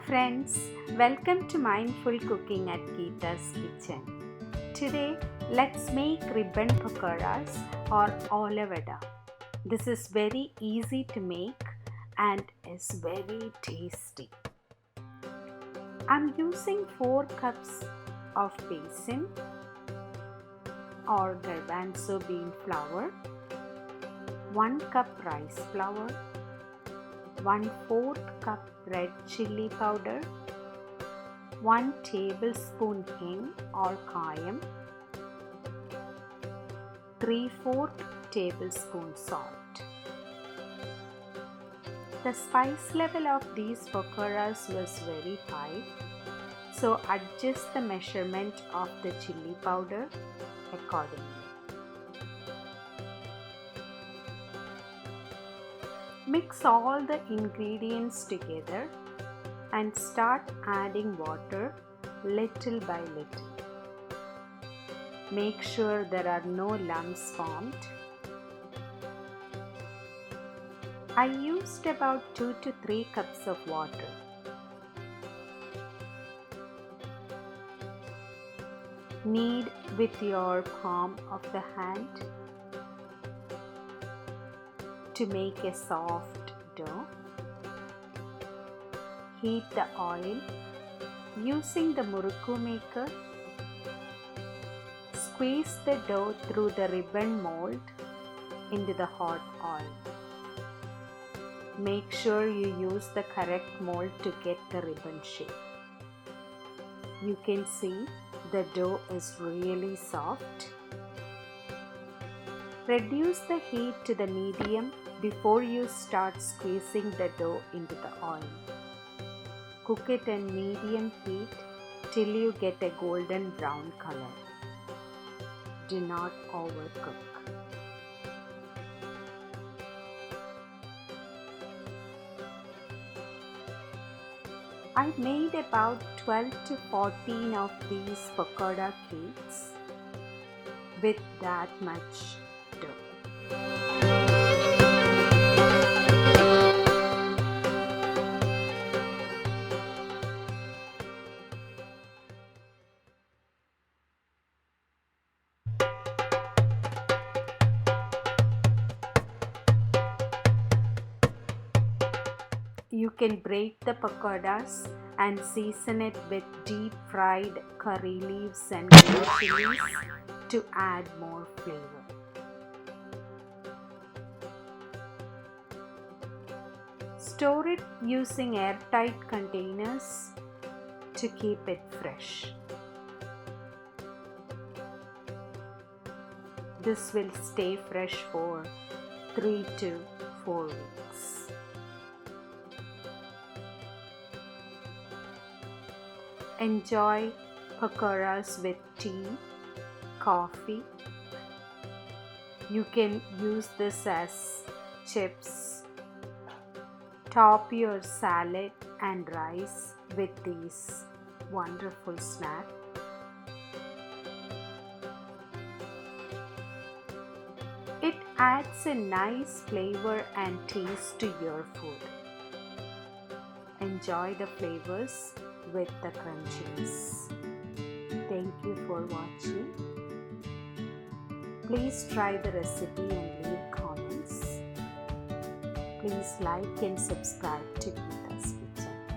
friends, welcome to Mindful Cooking at Geetha's Kitchen. Today, let's make ribbon pakoras or olavada. This is very easy to make and is very tasty. I'm using 4 cups of besan or Garbanzo bean flour, 1 cup rice flour, 1/4 cup red chili powder, 1 tablespoon Hing or Kaayam, 3/4 tablespoon salt. The spice level of these pakoras was very high, so adjust the measurement of the chili powder accordingly. Mix all the ingredients together and start adding water little by little. Make sure there are no lumps formed. I used about 2 to 3 cups of water. Knead with your palm of the hand to make a soft dough. Heat the oil using the murukku maker. Squeeze the dough through the ribbon mold into the hot oil. Make sure you use the correct mold to get the ribbon shape. You can see the dough is really soft. Reduce the heat to the medium before you start squeezing the dough into the oil. Cook it in medium heat till you get a golden brown color. Do not overcook. I made about 12 to 14 of these pakoda cakes with that much dough. You can break the pakodas and season it with deep fried curry leaves and green chilies to add more flavor. Store it using airtight containers to keep it fresh. This will stay fresh for 3 to 4 weeks. Enjoy pakoras with tea, coffee. You can use this as chips. Top your salad and rice with these wonderful snacks. It adds a nice flavor and taste to your food. Enjoy the flavors with the crunchiness. Thank you for watching. Please try the recipe and leave comments. Please like and subscribe to Geetha.